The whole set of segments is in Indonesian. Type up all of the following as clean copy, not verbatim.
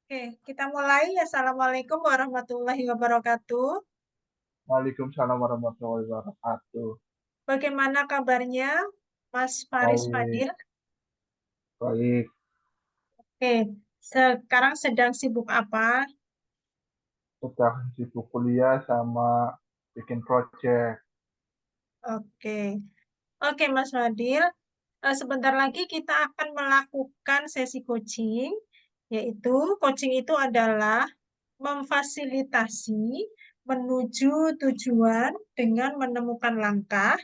Oke, kita mulai. Assalamualaikum warahmatullahi wabarakatuh. Waalaikumsalam warahmatullahi wabarakatuh. Bagaimana kabarnya, Mas Faris Baik, Fadil? baik. Oke, sekarang sedang sibuk apa? Sudah sibuk kuliah sama bikin project. Oke, oke Mas Fadil. Sebentar lagi kita akan melakukan sesi coaching, yaitu coaching itu adalah memfasilitasi menuju tujuan dengan menemukan langkah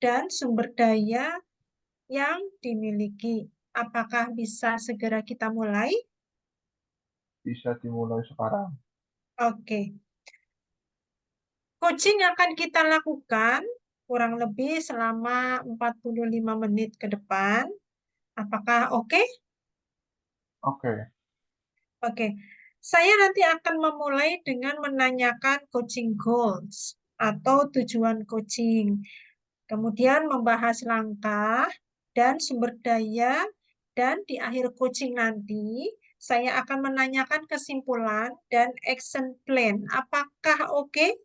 dan sumber daya yang dimiliki. Apakah bisa segera kita mulai? Bisa dimulai sekarang. Oke. Coaching akan kita lakukan kurang lebih selama 45 menit ke depan. Apakah oke? Oke, Oke. Saya nanti akan memulai dengan menanyakan coaching goals atau tujuan coaching. Kemudian membahas langkah dan sumber daya, dan di akhir coaching nanti saya akan menanyakan kesimpulan dan action plan. Apakah oke?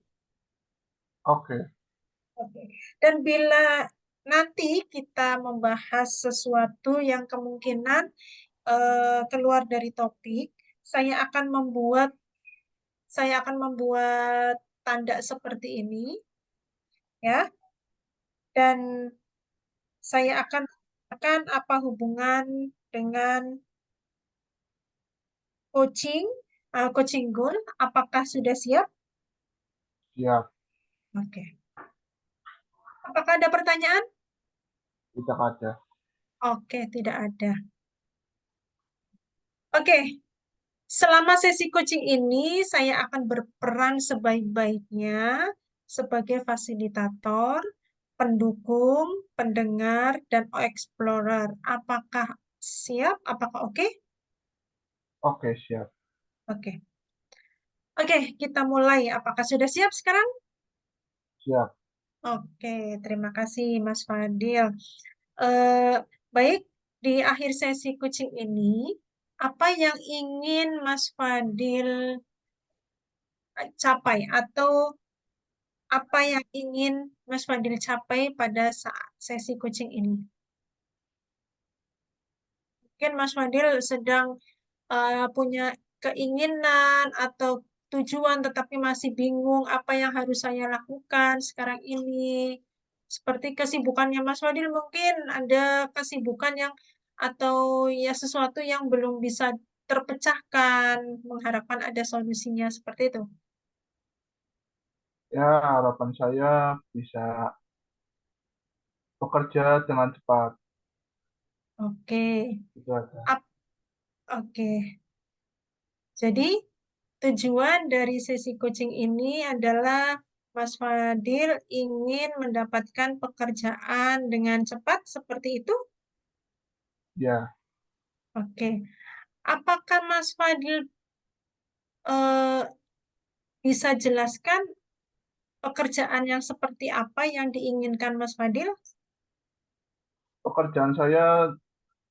oke. Oke. Dan bila nanti kita membahas sesuatu yang kemungkinan keluar dari topik, saya akan membuat saya akan membuat tanda seperti ini, ya. Dan saya akan apa hubungan dengan coaching, coaching goal. Apakah sudah siap? Siap. Oke. Apakah ada pertanyaan? Tidak ada. Oke, tidak ada. Oke, selama sesi coaching ini saya akan berperan sebaik-baiknya sebagai fasilitator, pendukung, pendengar, dan explorer. Apakah siap? Apakah oke? Oke, siap. Oke. Oke, kita mulai. Apakah sudah siap sekarang? Siap. Oke, terima kasih Mas Fadil. Eh, Baik, di akhir sesi coaching ini, apa yang ingin Mas Fadil capai atau apa yang ingin Mas Fadil capai pada saat sesi coaching ini? Mungkin Mas Fadil sedang punya keinginan atau tujuan tetapi masih bingung apa yang harus saya lakukan sekarang ini. Seperti kesibukannya Mas Fadil, mungkin ada kesibukan yang atau ya sesuatu yang belum bisa terpecahkan, mengharapkan ada solusinya seperti itu. Ya, harapan saya bisa bekerja dengan cepat. Oke. Itu aja. Ap- Oke. Jadi tujuan dari sesi coaching ini adalah Mas Fadil ingin mendapatkan pekerjaan dengan cepat seperti itu? Ya, Oke. Apakah Mas Fadil eh, bisa jelaskan pekerjaan yang seperti apa yang diinginkan Mas Fadil? pekerjaan saya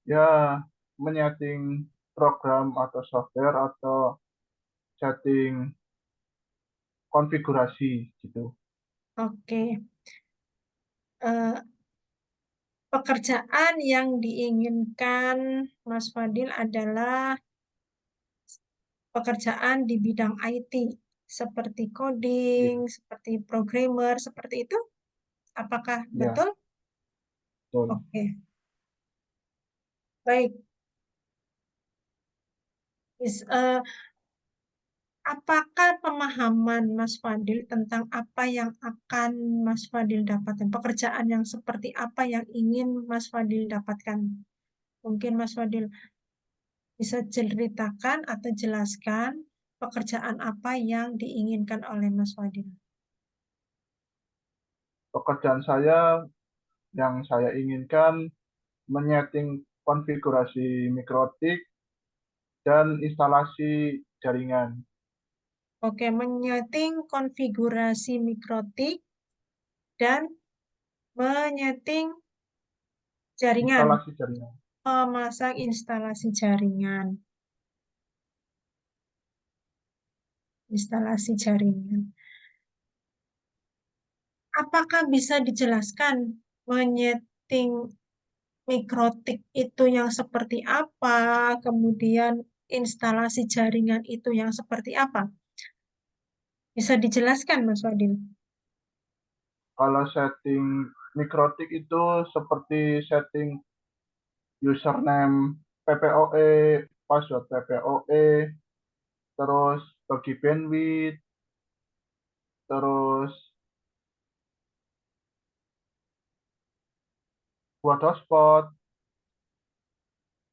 ya menyeting program atau software atau setting konfigurasi gitu. Oke. Eh, Pekerjaan yang diinginkan Mas Fadil adalah pekerjaan di bidang IT, seperti coding, Iya, seperti programmer, seperti itu. Apakah iya, betul? betul. Oke, baik. Apakah pemahaman Mas Fadil tentang apa yang akan Mas Fadil dapatkan? Pekerjaan yang seperti apa yang ingin Mas Fadil dapatkan? Mungkin Mas Fadil bisa ceritakan atau jelaskan pekerjaan apa yang diinginkan oleh Mas Fadil. Pekerjaan saya yang saya inginkan menyeting konfigurasi mikrotik dan instalasi jaringan. Oke, menyeting konfigurasi mikrotik dan menyeting jaringan, Instalasi jaringan. memasang instalasi jaringan. instalasi jaringan. Apakah bisa dijelaskan menyeting mikrotik itu yang seperti apa, kemudian instalasi jaringan itu yang seperti apa? Bisa dijelaskan, Mas Fadil? Kalau setting mikrotik itu seperti setting username PPOE, password PPOE, terus bagi bandwidth, terus buat hotspot.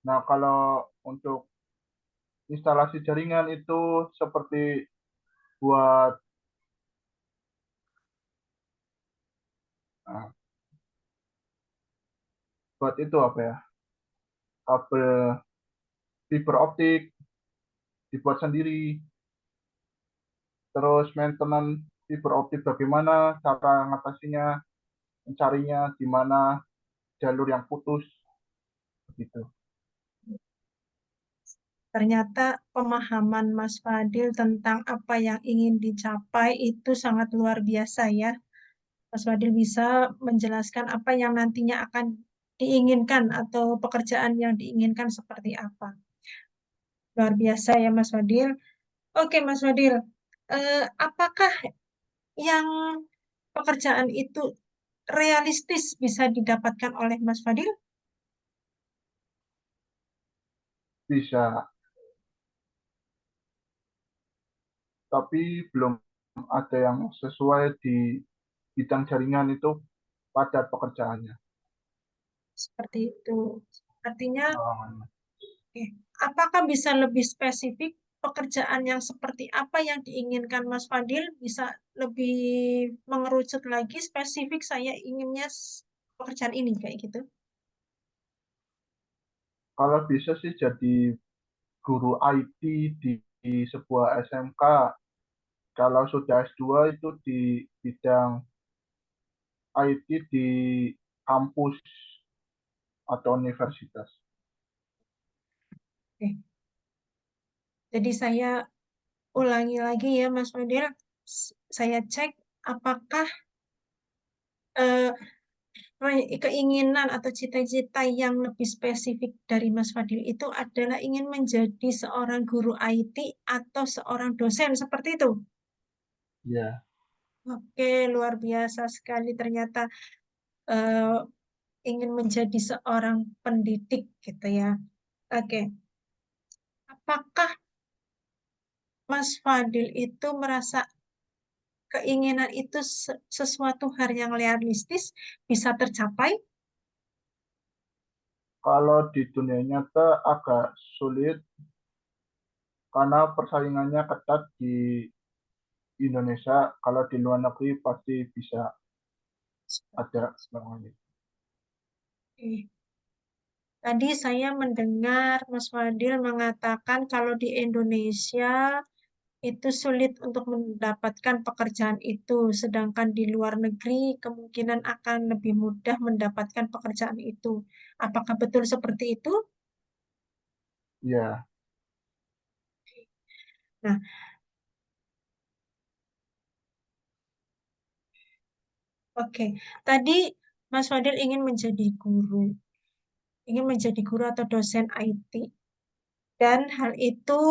Nah, kalau untuk instalasi jaringan itu seperti buat nah, buat itu apa ya? Kabel fiber optik dibuat sendiri. Terus maintenance fiber optik bagaimana cara ngatasinya, mencarinya di mana jalur yang putus begitu. Ternyata pemahaman Mas Fadil tentang apa yang ingin dicapai itu sangat luar biasa ya. Mas Fadil bisa menjelaskan apa yang nantinya akan diinginkan atau pekerjaan yang diinginkan seperti apa. Luar biasa ya Mas Fadil. Oke Mas Fadil, apakah yang pekerjaan itu realistis bisa didapatkan oleh Mas Fadil? Bisa, tapi belum ada yang sesuai di bidang jaringan itu padat pekerjaannya. Seperti itu. Artinya, Nah, oke, apakah bisa lebih spesifik pekerjaan yang seperti apa yang diinginkan Mas Fadil? Bisa lebih mengerucut lagi spesifik saya inginnya pekerjaan ini kayak gitu. kalau bisa sih jadi guru IT di sebuah SMK. Kalau sudah S2 itu di bidang IT di kampus atau universitas. Oke. Jadi saya ulangi lagi ya Mas Fadil. Saya cek apakah eh, keinginan atau cita-cita yang lebih spesifik dari Mas Fadil itu adalah ingin menjadi seorang guru IT atau seorang dosen seperti itu. Ya, Oke, luar biasa sekali ternyata eh, ingin menjadi seorang pendidik gitu ya. Oke, apakah Mas Fadil itu merasa keinginan itu sesuatu hal yang realistis bisa tercapai? kalau di dunia nyata agak sulit karena persaingannya ketat di Indonesia. Kalau di luar negeri pasti bisa ada namanya. Oke. Tadi saya mendengar Mas Fadil mengatakan kalau di Indonesia itu sulit untuk mendapatkan pekerjaan itu, sedangkan di luar negeri kemungkinan akan lebih mudah mendapatkan pekerjaan itu. Apakah betul seperti itu? Ya, Nah, oke. Tadi Mas Fadil ingin menjadi guru atau dosen IT. Dan hal itu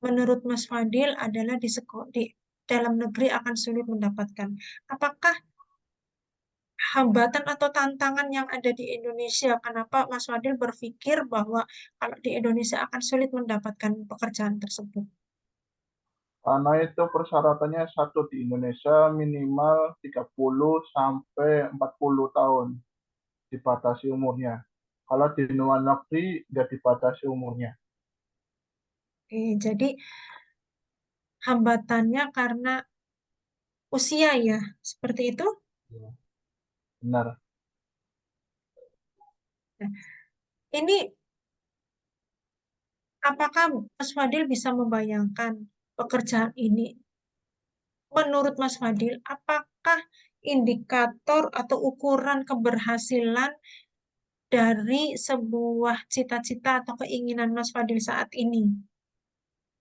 menurut Mas Fadil adalah di dalam negeri akan sulit mendapatkan. Apakah hambatan atau tantangan yang ada di Indonesia? Kenapa Mas Fadil berpikir bahwa kalau di Indonesia akan sulit mendapatkan pekerjaan tersebut? karena itu persyaratannya satu di Indonesia minimal 30 sampai 40 tahun dibatasi umurnya. Kalau di luar negeri nggak dibatasi umurnya. Oke, jadi hambatannya karena usia ya, seperti itu. Ya, benar. Nah, ini apakah Mas Fadil bisa membayangkan pekerjaan ini? Menurut Mas Fadil, apakah indikator atau ukuran keberhasilan dari sebuah cita-cita atau keinginan Mas Fadil saat ini?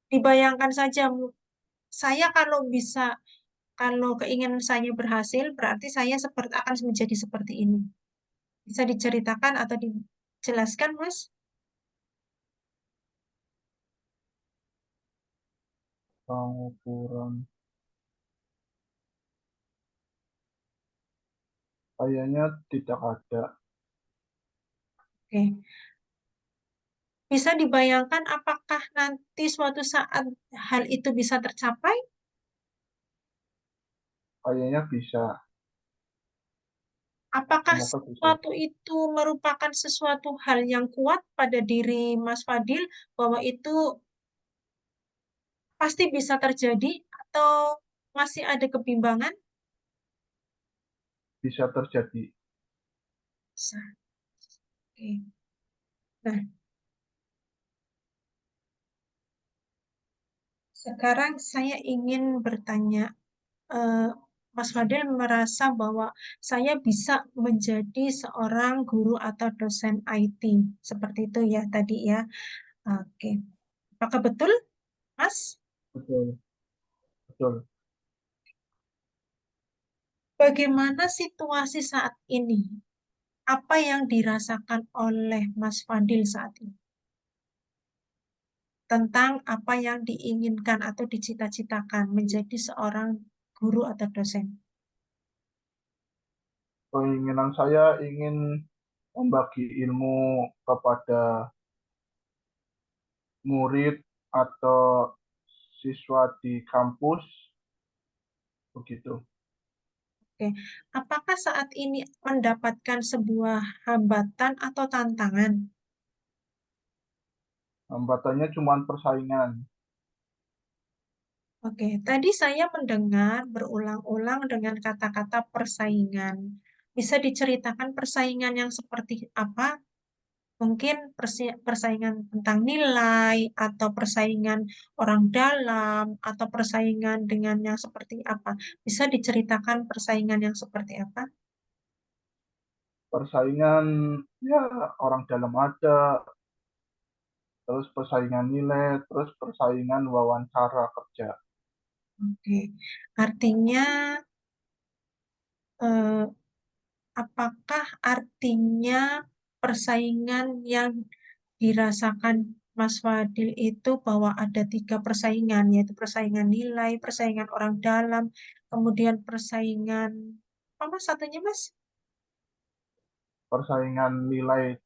Dibayangkan saja, saya kalau bisa, kalau keinginan saya berhasil, berarti saya seperti akan menjadi seperti ini. Bisa diceritakan atau dijelaskan, Mas? Pengukuran kayaknya tidak ada. Oke. Bisa dibayangkan apakah nanti suatu saat hal itu bisa tercapai? Kayaknya bisa. Apakah Semoga bisa. sesuatu itu merupakan sesuatu hal yang kuat pada diri Mas Fadil bahwa itu pasti bisa terjadi atau masih ada kebimbangan? Bisa terjadi. Bisa. Oke. Nah, sekarang saya ingin bertanya, eh, Mas Fadil merasa bahwa saya bisa menjadi seorang guru atau dosen IT. Seperti itu ya tadi ya. Oke. Apakah betul, Mas? Betul, betul. Bagaimana situasi saat ini? Apa yang dirasakan oleh Mas Fadil saat ini? Tentang apa yang diinginkan atau dicita-citakan menjadi seorang guru atau dosen. Keinginan saya ingin membagi ilmu kepada murid atau siswa di kampus, begitu. Oke. Apakah saat ini mendapatkan sebuah hambatan atau tantangan? Hambatannya cuma persaingan. Oke, tadi saya mendengar berulang-ulang dengan kata-kata persaingan. Bisa diceritakan persaingan yang seperti apa? Mungkin persaingan tentang nilai, atau persaingan orang dalam, atau persaingan dengan yang seperti apa? Bisa diceritakan persaingan yang seperti apa? Persaingan, ya, orang dalam ada, terus persaingan nilai, terus persaingan wawancara kerja. Oke, artinya eh, apakah artinya persaingan yang dirasakan Mas Fadil itu bahwa ada tiga persaingan, yaitu persaingan nilai, persaingan orang dalam, kemudian persaingan apa Mas satunya Mas? Persaingan nilai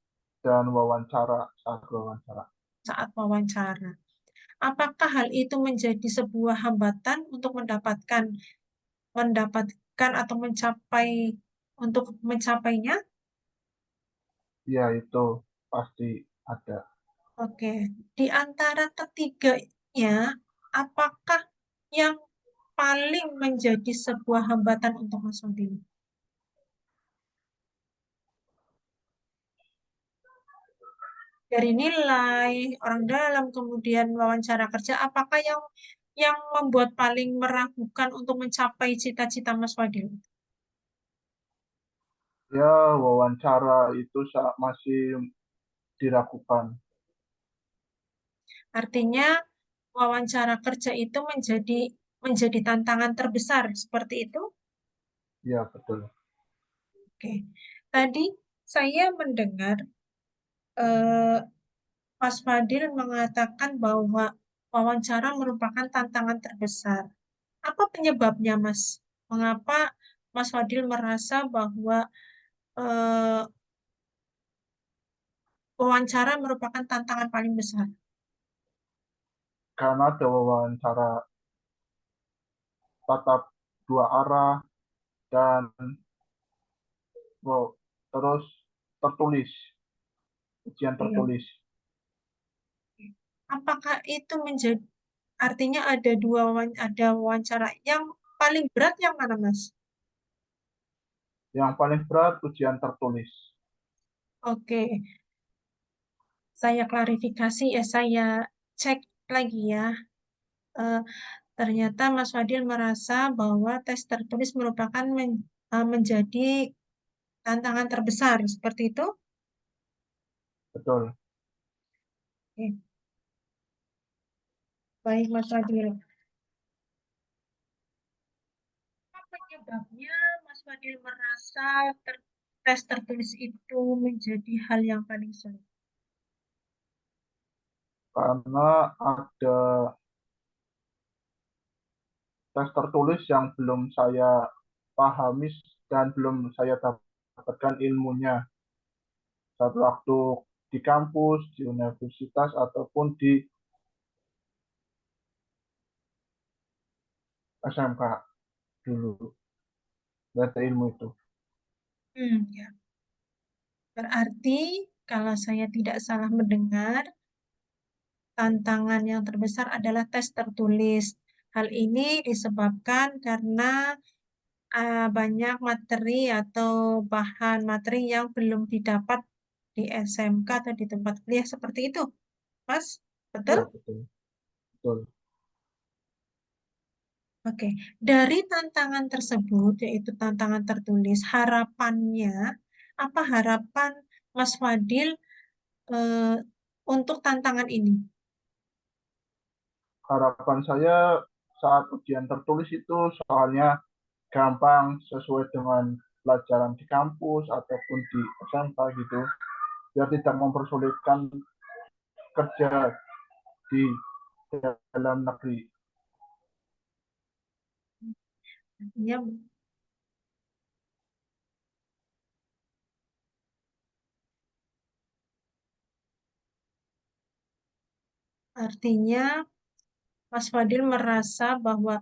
dan wawancara saat wawancara. Saat wawancara. Apakah hal itu menjadi sebuah hambatan untuk mendapatkan atau untuk mencapainya? Ya, itu pasti ada. Oke, di antara ketiganya, apakah yang paling menjadi sebuah hambatan untuk Mas Fadil? Dari nilai, orang dalam, kemudian wawancara kerja, apakah yang membuat paling meragukan untuk mencapai cita-cita Mas Fadil? Ya, wawancara itu masih diragukan. Artinya, wawancara kerja itu menjadi tantangan terbesar, seperti itu? Ya, betul. Oke. Tadi saya mendengar eh, Mas Fadil mengatakan bahwa wawancara merupakan tantangan terbesar. Apa penyebabnya, Mas? Mengapa Mas Fadil merasa bahwa eh, wawancara merupakan tantangan paling besar? Karena ada wawancara tatap dua arah dan wow, terus tertulis, ujian Iya. tertulis. Apakah itu menjadi artinya ada wawancara yang paling berat yang mana, Mas? Yang paling berat ujian tertulis. Oke, saya klarifikasi ya, saya cek lagi ya. Eh, Ternyata Mas Fadil merasa bahwa tes tertulis merupakan menjadi tantangan terbesar, seperti itu. Betul. Oke. Baik, Mas Fadil. Apa penyebabnya Mas Fadil merasa tes tertulis itu menjadi hal yang paling sulit? Karena ada tes tertulis yang belum saya pahami dan belum saya dapatkan ilmunya saat waktu di kampus, di universitas, ataupun di SMK dulu. Nggak ada ilmu itu. Ya. Berarti kalau saya tidak salah mendengar, tantangan yang terbesar adalah tes tertulis. Hal ini disebabkan karena banyak materi atau bahan materi yang belum didapat di SMK atau di tempat kuliah seperti itu, Mas. Betul? Ya, betul. Betul. Oke. Dari tantangan tersebut, yaitu tantangan tertulis, harapannya, apa harapan Mas Fadil eh, untuk tantangan ini? Harapan saya saat ujian tertulis itu soalnya gampang sesuai dengan pelajaran di kampus ataupun di SMK gitu, biar tidak mempersulitkan kerja di dalam negeri. Artinya, artinya Mas Fadil merasa bahwa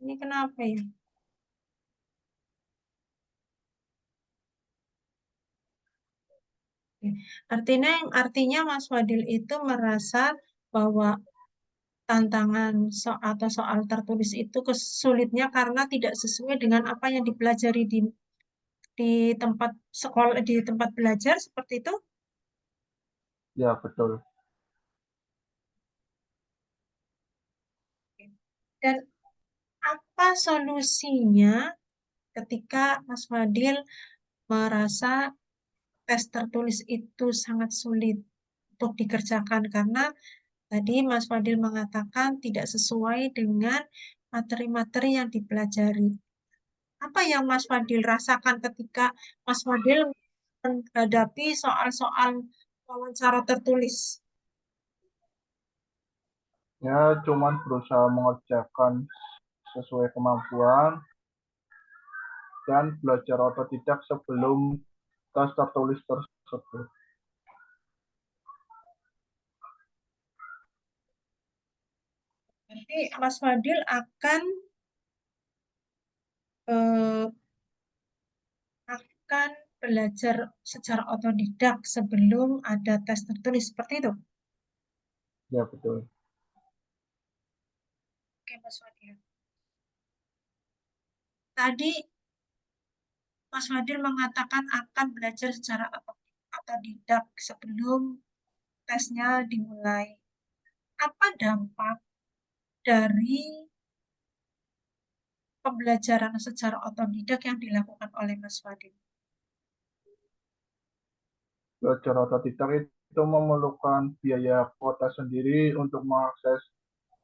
ini kenapa ya? Oke. Artinya Mas Fadil itu merasa bahwa tantangan atau soal tertulis itu kesulitnya karena tidak sesuai dengan apa yang dipelajari di tempat sekolah, di tempat belajar seperti itu. Ya, betul. Dan apa solusinya ketika Mas Fadil merasa tes tertulis itu sangat sulit untuk dikerjakan karena tadi Mas Fadil mengatakan tidak sesuai dengan materi-materi yang dipelajari. Apa yang Mas Fadil rasakan ketika Mas Fadil menghadapi soal-soal wawancara tertulis? Ya, cuman berusaha mengerjakan sesuai kemampuan dan belajar otodidak sebelum tes tertulis tersebut. Jadi Mas Fadil eh, akan belajar secara otodidak sebelum ada tes tertulis seperti itu. Ya, betul. Oke, Mas Fadil. Tadi Mas Fadil mengatakan akan belajar secara otodidak sebelum tesnya dimulai. Apa dampak dari pembelajaran secara otodidak yang dilakukan oleh Mas Fadil? Belajar otodidak itu memerlukan biaya kuota sendiri untuk mengakses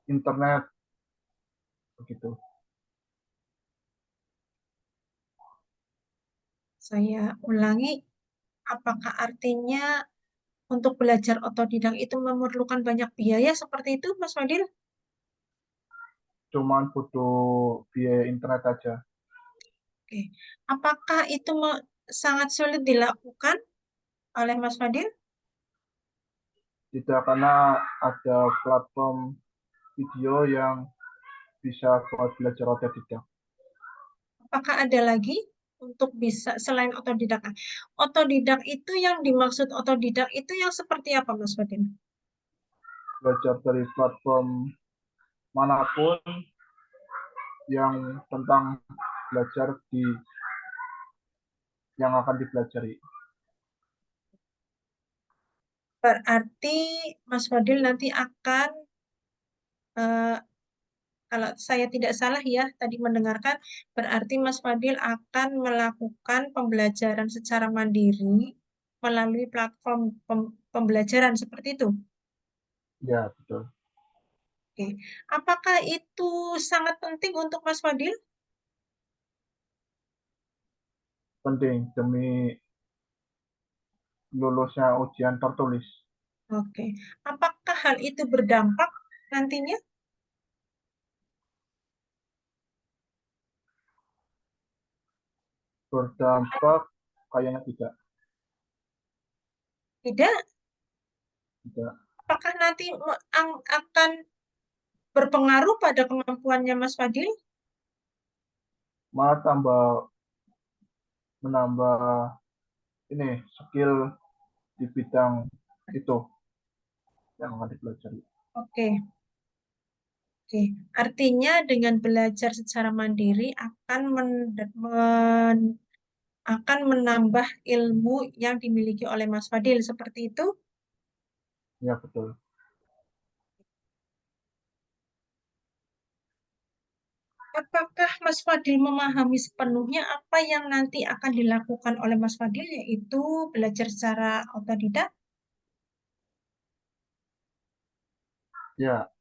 internet, begitu. Saya ulangi, apakah artinya untuk belajar otodidak itu memerlukan banyak biaya seperti itu, Mas Fadil? Cuman butuh biaya internet aja. Oke. Apakah itu sangat sulit dilakukan oleh Mas Fadil? Tidak, karena ada platform video yang bisa buat belajar otodidak. Apakah ada lagi untuk bisa selain otodidak? Nah, otodidak itu yang dimaksud otodidak itu yang seperti apa, Mas Fadil? Belajar dari platform manapun yang tentang belajar di yang akan dipelajari. Berarti Mas Fadil nanti akan, eh, kalau saya tidak salah ya, tadi mendengarkan, berarti Mas Fadil akan melakukan pembelajaran secara mandiri melalui platform pembelajaran seperti itu. Ya, betul. Oke. Apakah itu sangat penting untuk Mas Fadil? Penting demi lulusnya ujian tertulis. Oke. Apakah hal itu berdampak nantinya? Berdampak kayaknya tidak. Tidak. Tidak. Apakah nanti akan berpengaruh pada kemampuannya Mas Fadil? Malah tambah menambah ini skill di bidang itu yang akan dipelajari. Oke. Oke. Artinya dengan belajar secara mandiri akan menambah ilmu yang dimiliki oleh Mas Fadil. Seperti itu? Ya, betul. Apakah Mas Fadil memahami sepenuhnya apa yang nanti akan dilakukan oleh Mas Fadil, yaitu belajar secara otodidak? Ya,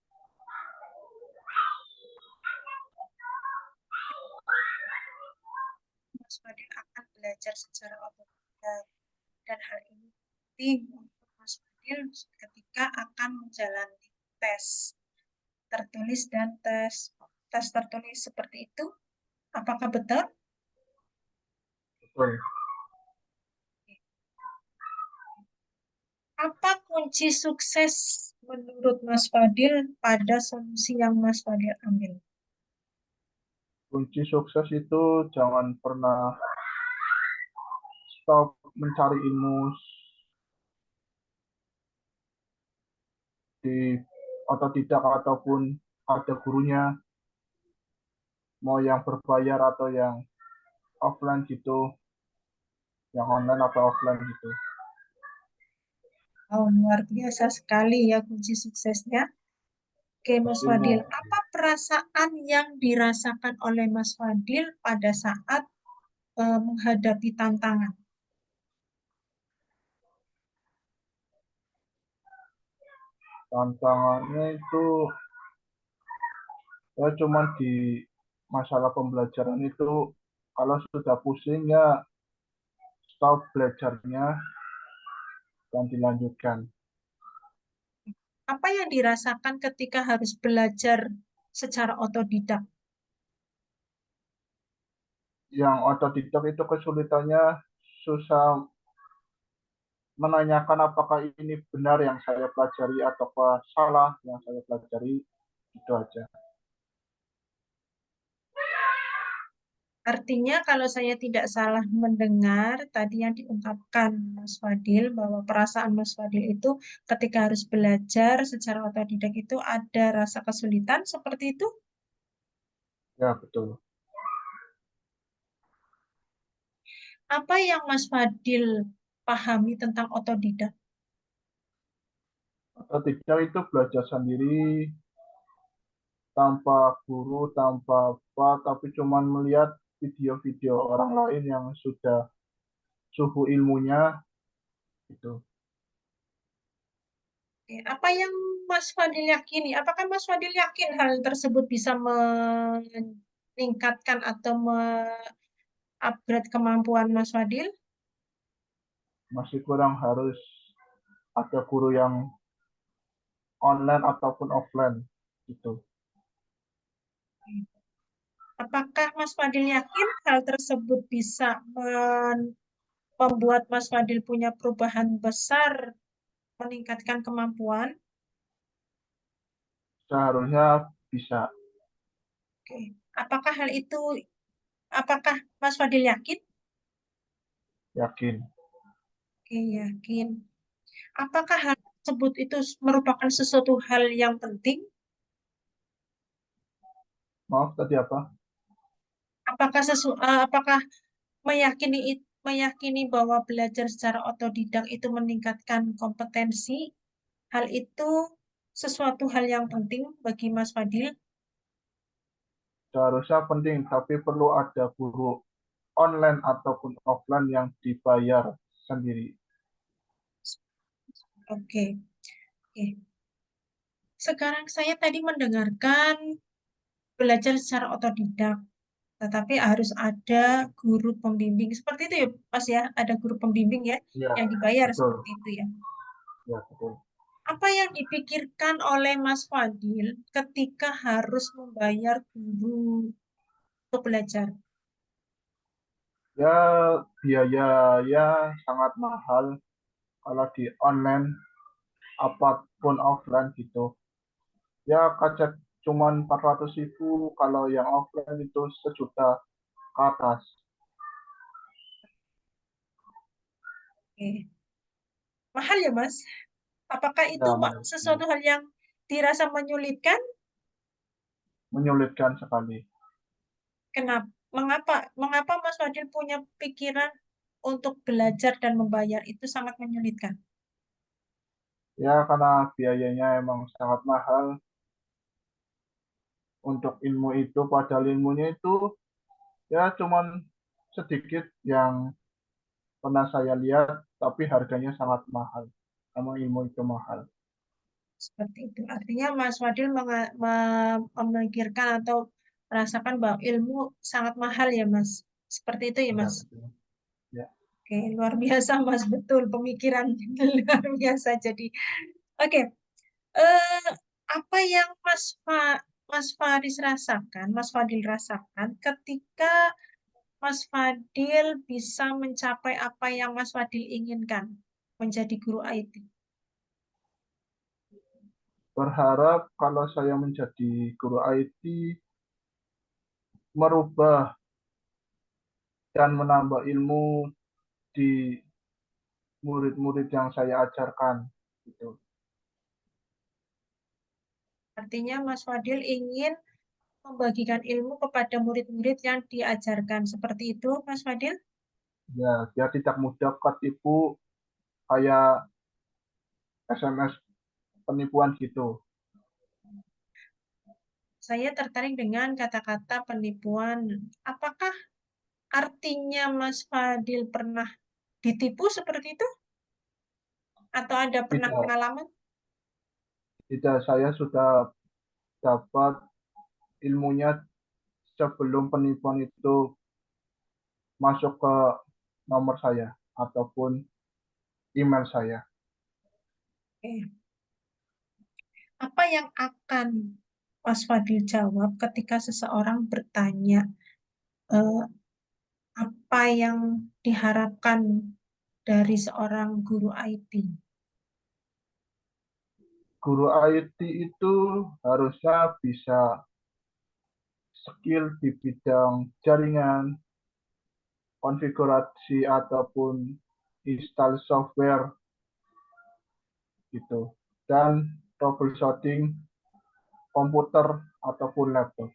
Mas Fadil akan belajar secara otodidak. Dan hal ini penting untuk Mas Fadil ketika akan menjalani tes tertulis dan tes tertulis seperti itu. Apakah betul? betul. Apa kunci sukses menurut Mas Fadil pada solusi yang Mas Fadil ambil? Kunci sukses itu jangan pernah stop mencari ilmu di otodidak ataupun ada gurunya, mau yang berbayar atau yang offline gitu, yang online atau offline gitu. Oh, luar biasa sekali ya kunci suksesnya. Oke, Mas Ilmu, Fadil, apa perasaan yang dirasakan oleh Mas Fadil pada saat menghadapi tantangan? tantangannya itu ya cuma di masalah pembelajaran itu kalau sudah pusing ya stop belajarnya dan dilanjutkan. Apa yang dirasakan ketika harus belajar secara otodidak? Yang otodidak itu kesulitannya susah menanyakan apakah ini benar yang saya pelajari atau salah yang saya pelajari, itu aja. Artinya kalau saya tidak salah mendengar tadi yang diungkapkan Mas Fadil bahwa perasaan Mas Fadil itu ketika harus belajar secara otodidak itu ada rasa kesulitan seperti itu. Ya, betul. Apa yang Mas Fadil pahami tentang otodidak? Otodidak itu belajar sendiri tanpa guru, tanpa apa, tapi cuma melihat video-video orang lain yang sudah suhu ilmunya itu. Oke, apa yang Mas Fadil yakini? Apakah Mas Fadil yakin hal tersebut bisa meningkatkan atau upgrade kemampuan Mas Fadil? Masih kurang, harus ada guru yang online ataupun offline gitu. Apakah Mas Fadil yakin hal tersebut bisa membuat Mas Fadil punya perubahan besar, meningkatkan kemampuan? Seharusnya bisa. Oke. Apakah hal itu, apakah Mas Fadil yakin? Yakin. Oke, yakin. Apakah hal tersebut itu merupakan sesuatu hal yang penting? Maaf, tadi apa? Apakah meyakini bahwa belajar secara otodidak itu meningkatkan kompetensi? Hal itu sesuatu hal yang penting bagi Mas Fadil. Seharusnya penting, tapi perlu ada guru online ataupun offline yang dibayar sendiri. Oke. Oke. Sekarang saya tadi mendengarkan belajar secara otodidak, tetapi harus ada guru pembimbing. Seperti itu ya, Mas ya, ada guru pembimbing ya, Iya, yang dibayar betul. seperti itu ya. Ya, betul. Apa yang dipikirkan oleh Mas Fadil ketika harus membayar guru untuk belajar? Ya, biayanya sangat mahal kalau di online apapun offline gitu. Ya, kacak cuman 400.000, kalau yang offline itu 1 juta ke atas. Oke. Mahal ya, Mas? Apakah itu Ya, mahal sekali. sesuatu hal yang dirasa menyulitkan? Menyulitkan sekali. Kenapa? Mengapa? Mengapa Mas Fadil punya pikiran untuk belajar dan membayar itu sangat menyulitkan? Ya, karena biayanya emang sangat mahal untuk ilmu itu, padahal ilmunya itu ya cuman sedikit yang pernah saya lihat, tapi harganya sangat mahal. Emang ilmu itu mahal. Seperti itu. Artinya Mas Fadil memikirkan atau merasakan bahwa ilmu sangat mahal ya, Mas. Seperti itu ya, Ya, Mas. betul. Ya. Oke, luar biasa, Mas. Betul, pemikiran luar biasa. Jadi, oke. eh, apa yang Mas Faris rasakan, Mas Fadil rasakan ketika Mas Fadil bisa mencapai apa yang Mas Fadil inginkan, menjadi guru IT? Berharap kalau saya menjadi guru IT, merubah dan menambah ilmu di murid-murid yang saya ajarkan. Gitu. Artinya Mas Fadil ingin membagikan ilmu kepada murid-murid yang diajarkan. Seperti itu, Mas Fadil? Ya, dia tidak mudah ketipu kayak SMS penipuan gitu. Saya tertarik dengan kata-kata penipuan. Apakah artinya Mas Fadil pernah ditipu seperti itu? Atau ada pernah Tidak, pengalaman? tidak, saya sudah dapat ilmunya sebelum penipuan itu masuk ke nomor saya ataupun email saya. Eh, apa yang akan Mas Fadil jawab ketika seseorang bertanya eh, apa yang diharapkan dari seorang guru IT? Guru IT itu harusnya bisa skill di bidang jaringan, konfigurasi ataupun install software gitu, dan troubleshooting komputer ataupun laptop.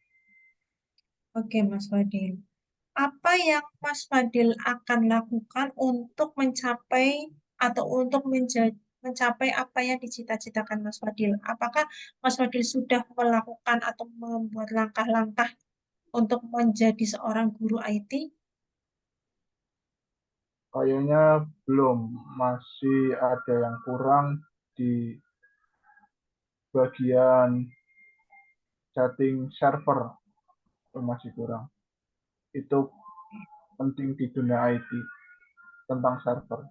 Oke, Mas Fadil. Apa yang Mas Fadil akan lakukan untuk mencapai atau untuk mencapai apa yang dicita-citakan Mas Fadil? Apakah Mas Fadil sudah melakukan atau membuat langkah-langkah untuk menjadi seorang guru IT? Kayaknya belum, masih ada yang kurang di bagian setting server, itu masih kurang. Itu penting di dunia IT tentang server.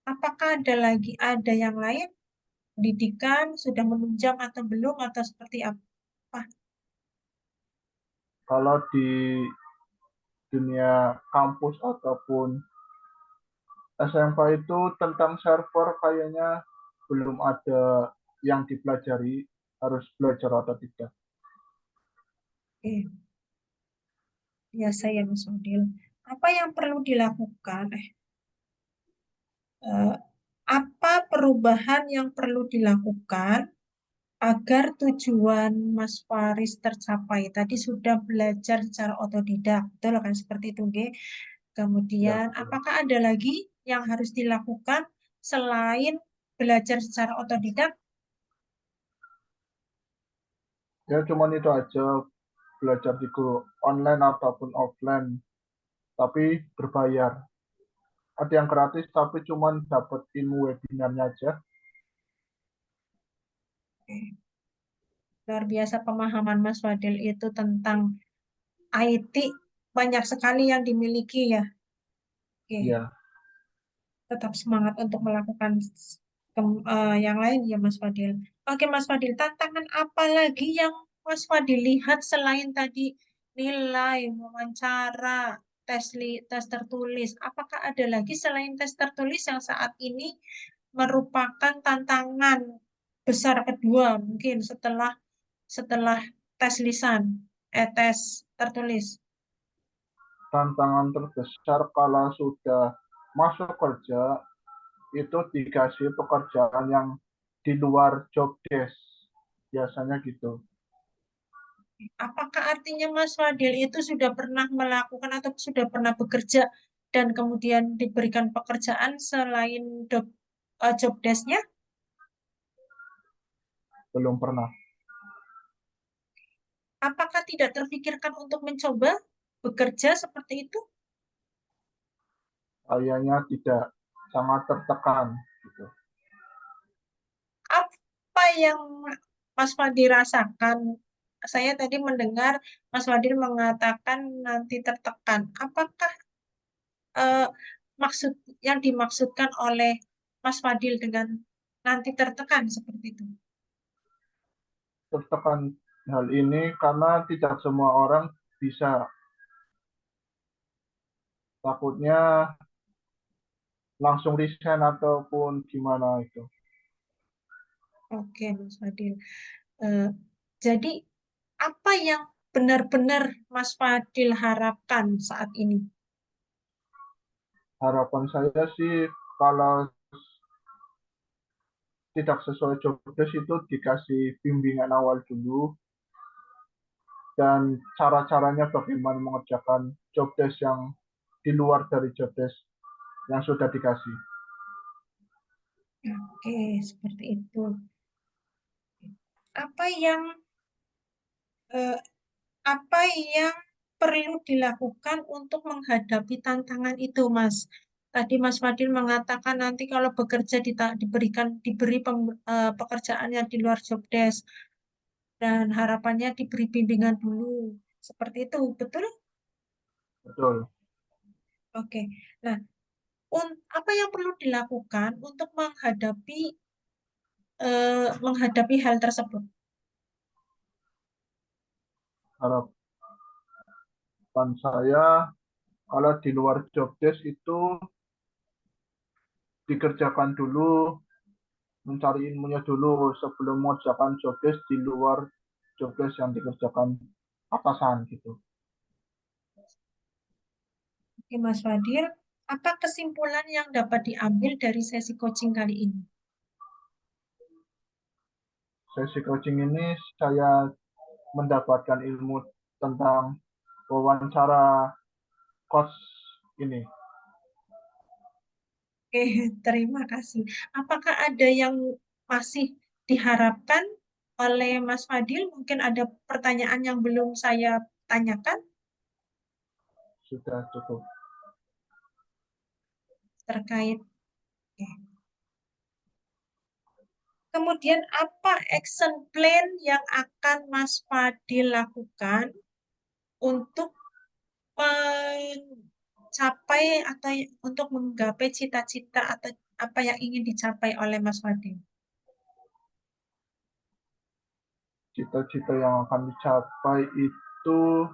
Apakah ada yang lain? Pendidikan sudah menunjang atau belum atau seperti apa? Kalau di dunia kampus ataupun SMK itu tentang server kayaknya belum ada yang dipelajari, harus belajar atau tidak. Oke, biasa ya Mas Fadil. Apa yang perlu dilakukan? Eh, apa perubahan yang perlu dilakukan agar tujuan Mas Faris tercapai? Tadi sudah belajar secara otodidak, betul kan seperti itu, nggih? Ya, Kemudian, betul. apakah ada lagi yang harus dilakukan selain belajar secara otodidak? Ya cuman itu aja, belajar di guru online ataupun offline, tapi berbayar. ada yang gratis tapi cuman dapetin webinarnya aja. Luar biasa pemahaman Mas Fadil itu tentang IT banyak sekali yang dimiliki ya. Oke, Ya, tetap semangat untuk melakukan yang lain ya Mas Fadil. Oke Mas Fadil, tantangan apa lagi yang Mas Fadil lihat selain tadi nilai, wawancara, tes tertulis? Apakah ada lagi selain tes tertulis yang saat ini merupakan tantangan besar kedua mungkin setelah setelah tes lisan, tes tertulis? tantangan terbesar kalau sudah masuk kerja itu dikasih pekerjaan yang di luar job desk. Biasanya gitu. Apakah artinya Mas Fadil itu sudah pernah melakukan atau sudah pernah bekerja dan kemudian diberikan pekerjaan selain job desk-nya? Belum pernah. Apakah tidak terfikirkan untuk mencoba bekerja seperti itu? Kayaknya tidak, sangat tertekan gitu. Apa yang Mas Fadil rasakan? Saya tadi mendengar Mas Fadil mengatakan nanti tertekan. Apakah eh, maksud yang dimaksudkan oleh Mas Fadil dengan nanti tertekan seperti itu? Tertekan hal ini karena tidak semua orang bisa. Takutnya langsung resign ataupun gimana itu. Oke, Mas Fadil. Eh, jadi, apa yang benar-benar Mas Fadil harapkan saat ini? Harapan saya sih kalau tidak sesuai job desk itu dikasih bimbingan awal dulu dan cara-caranya bagaimana mengerjakan job desk yang di luar dari job desk yang sudah dikasih. Oke, seperti itu. Apa yang eh, apa yang perlu dilakukan untuk menghadapi tantangan itu, Mas? Tadi Mas Fadil mengatakan nanti kalau bekerja diberi pekerjaan yang di luar job desk dan harapannya diberi bimbingan dulu. Seperti itu, betul? Betul. Oke. Nah, apa yang perlu dilakukan untuk menghadapi hal tersebut? Harapan saya kalau di luar job desk itu dikerjakan dulu, mencari ilmunya dulu sebelum mengerjakan job desk di luar job desk yang dikerjakan atasan gitu. Oke, Mas Fadil, apa kesimpulan yang dapat diambil dari sesi coaching kali ini? Sesi coaching ini saya mendapatkan ilmu tentang wawancara coach ini. Oke, terima kasih. Apakah ada yang masih diharapkan oleh Mas Fadil? Mungkin ada pertanyaan yang belum saya tanyakan Sudah cukup. terkait. Oke. Kemudian apa action plan yang akan Mas Fadil lakukan untuk mencapai atau untuk menggapai cita-cita atau apa yang ingin dicapai oleh Mas Fadil? Cita-cita yang akan dicapai itu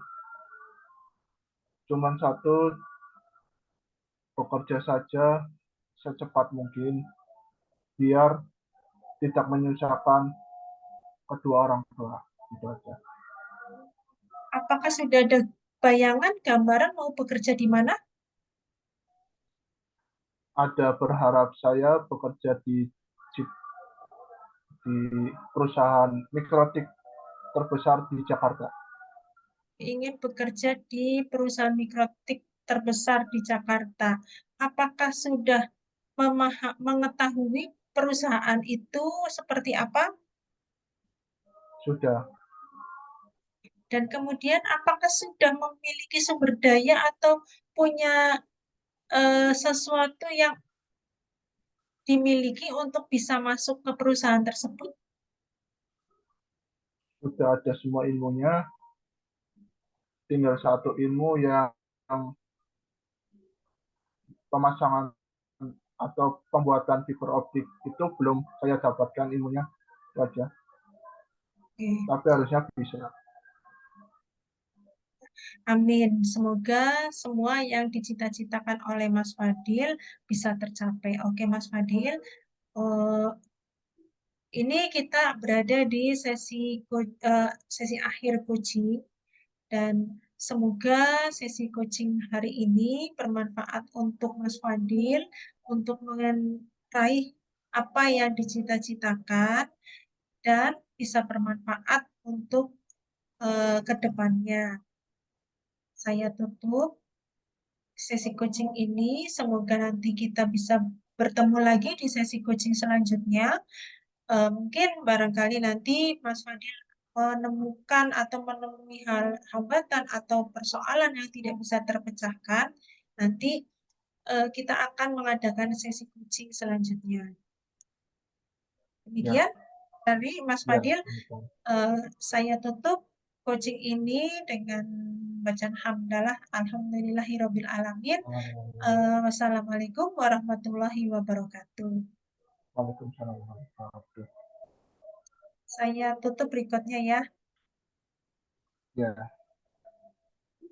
cuma satu, bekerja saja secepat mungkin biar tidak menyusahkan kedua orang tua. Itu aja. Apakah sudah ada bayangan, gambaran mau bekerja di mana? Ada berharap saya bekerja di perusahaan mikrotik terbesar di Jakarta. Ingin bekerja di perusahaan mikrotik terbesar di Jakarta. Apakah sudah mengetahui perusahaan itu seperti apa? Sudah. Dan kemudian apakah sudah memiliki sumber daya atau punya sesuatu yang dimiliki untuk bisa masuk ke perusahaan tersebut? Sudah ada semua ilmunya, tinggal satu ilmu yang pemasangan atau pembuatan fiber optik itu belum saya dapatkan ilmunya saja, Oke. tapi harusnya bisa. Amin. Semoga semua yang dicita-citakan oleh Mas Fadil bisa tercapai. Oke, Mas Fadil. eh, ini kita berada di sesi akhir coaching dan semoga sesi coaching hari ini bermanfaat untuk Mas Fadil untuk meraih apa yang dicita-citakan dan bisa bermanfaat untuk ke depannya. Saya tutup sesi coaching ini. Semoga nanti kita bisa bertemu lagi di sesi coaching selanjutnya. Mungkin barangkali nanti Mas Fadil menemukan atau menemui hambatan atau persoalan yang tidak bisa terpecahkan. Nanti kita akan mengadakan sesi coaching selanjutnya. Ya, Demikian dari Mas ya. Fadil. Saya tutup coaching ini dengan bacaan hamdalah alhamdulillahirabbil alamin. Wassalamualaikum warahmatullahi wabarakatuh. Waalaikumsalam warahmatullahi wabarakatuh. Saya tutup berikutnya ya. Ya.